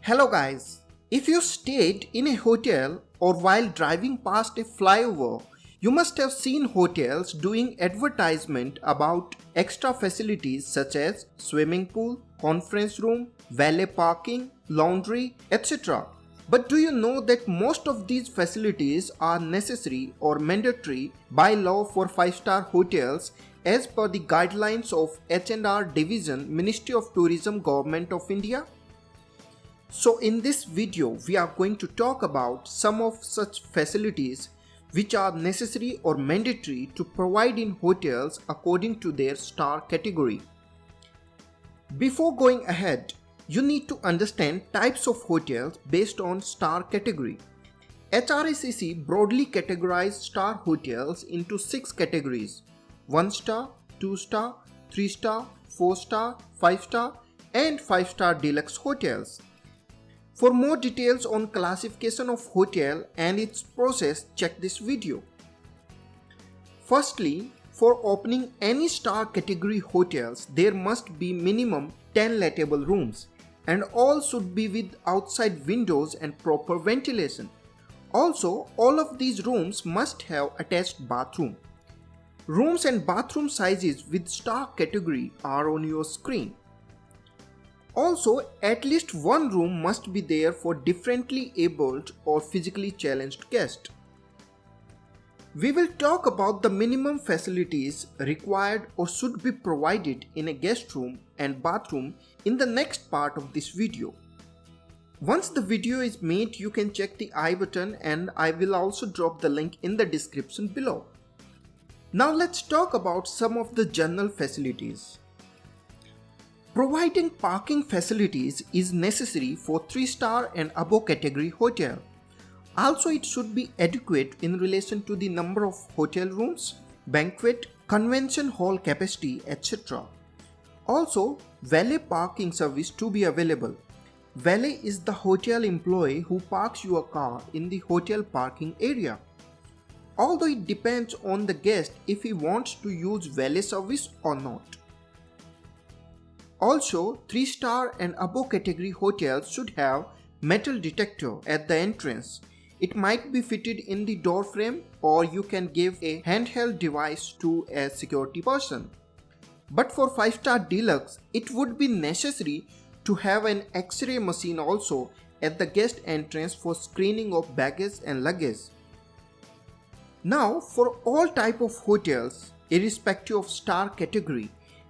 Hello guys, if you stayed in a hotel or while driving past a flyover, you must have seen hotels doing advertisement about extra facilities such as swimming pool, conference room, valet parking, laundry, etc. But do you know that most of these facilities are necessary or mandatory by law for 5-star hotels as per the guidelines of H&R Division, Ministry of Tourism, Government of India? So in this video, we are going to talk about some of such facilities which are necessary or mandatory to provide in hotels according to their star category. Before going ahead, you need to understand types of hotels based on star category. HRACC broadly categorized star hotels into 6 categories: 1 star, 2 star, 3 star, 4 star, 5 star and 5 star deluxe hotels. For more details on classification of hotel and its process, check this video. Firstly, for opening any star category hotels, there must be minimum 10 lettable rooms and all should be with outside windows and proper ventilation. Also, all of these rooms must have attached bathroom. Rooms and bathroom sizes with star category are on your screen. Also, at least one room must be there for differently abled or physically challenged guests. We will talk about the minimum facilities required or should be provided in a guest room and bathroom in the next part of this video. Once the video is made, you can check the I button and I will also drop the link in the description below. Now let's talk about some of the general facilities. Providing parking facilities is necessary for 3-star and above category hotel. Also, it should be adequate in relation to the number of hotel rooms, banquet, convention hall capacity, etc. Also, valet parking service to be available. Valet is the hotel employee who parks your car in the hotel parking area. Although it depends on the guest if he wants to use valet service or not. Also, 3-star and above category hotels should have metal detector at the entrance. It might be fitted in the door frame or you can give a handheld device to a security person. But for 5-star deluxe, it would be necessary to have an X-ray machine also at the guest entrance for screening of baggage and luggage. Now, for all type of hotels, irrespective of star category,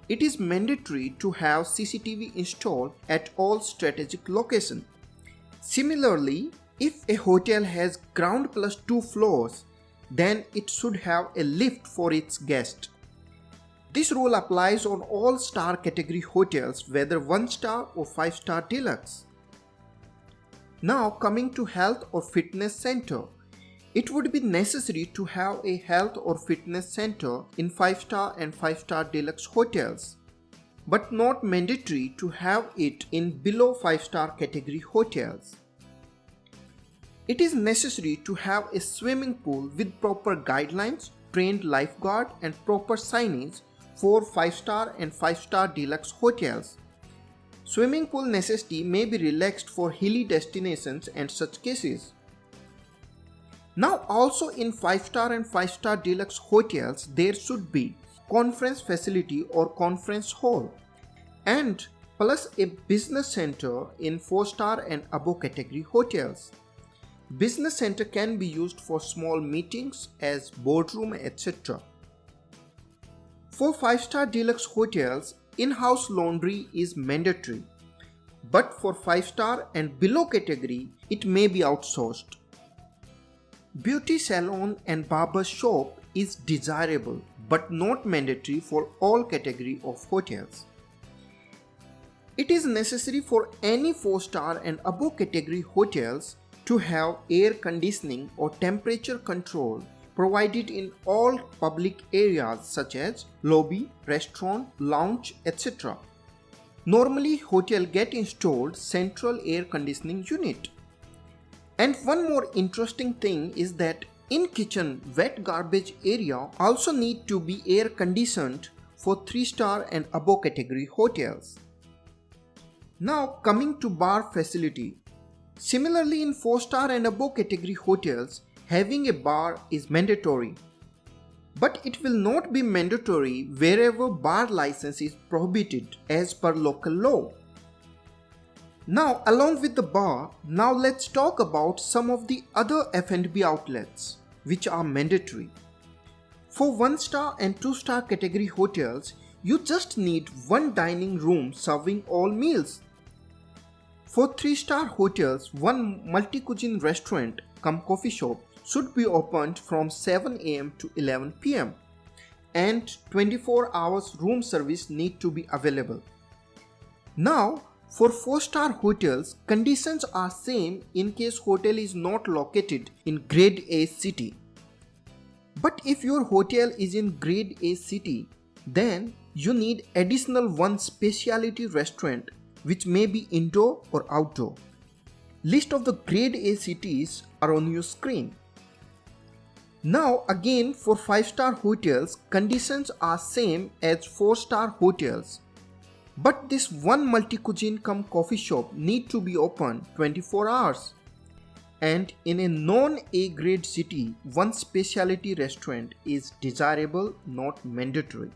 it is mandatory to have CCTV installed at all strategic locations. Similarly, if a hotel has ground plus 2 floors, then it should have a lift for its guests. This rule applies on all star category hotels, whether 1-star or 5-star deluxe. Now coming to health or fitness center. It would be necessary to have a health or fitness center in 5-star and 5-star deluxe hotels, but not mandatory to have it in below 5-star category hotels. It is necessary to have a swimming pool with proper guidelines, trained lifeguard and proper signage for 5-star and 5-star deluxe hotels. Swimming pool necessity may be relaxed for hilly destinations and such cases. Now also in 5-star and 5-star deluxe hotels, there should be conference facility or conference hall and plus a business center in 4-star and above category hotels. Business center can be used for small meetings as boardroom, etc. For 5-star deluxe hotels, in-house laundry is mandatory, but for 5-star and below category, it may be outsourced. Beauty salon and barber shop is desirable but not mandatory for all category of hotels. It is necessary for any 4-star and above category hotels to have air conditioning or temperature control provided in all public areas such as lobby, restaurant, lounge, etc. Normally, hotel get installed central air conditioning unit. And one more interesting thing is that in kitchen wet garbage area also need to be air conditioned for 3-star and above category hotels. Now coming to bar facility. Similarly, in 4-star and above category hotels, having a bar is mandatory. But it will not be mandatory wherever bar license is prohibited as per local law. Now, along with the bar, now let's talk about some of the other F&B outlets which are mandatory. For 1-star and 2-star category hotels, you just need one dining room serving all meals. For 3-star hotels, one multi-cuisine restaurant cum coffee shop should be opened from 7 am to 11 pm and 24 hours room service need to be available. Now, for 4-star hotels, conditions are same in case hotel is not located in grade A city. But if your hotel is in grade A city, then you need additional one speciality restaurant which may be indoor or outdoor. List of the grade A cities are on your screen. Now again, for 5-star hotels, conditions are same as 4-star hotels. But this one multi-cuisine cum coffee shop need to be open 24 hours. And in a non-A grade city, one specialty restaurant is desirable, not mandatory.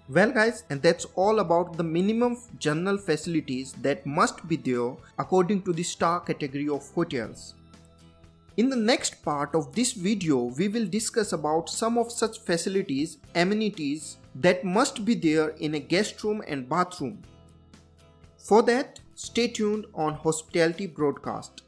Well guys, and that's all about the minimum general facilities that must be there according to the star category of hotels. In the next part of this video, we will discuss about some of such facilities, amenities that must be there in a guest room and bathroom. For that, stay tuned on Hospitality Broadcast.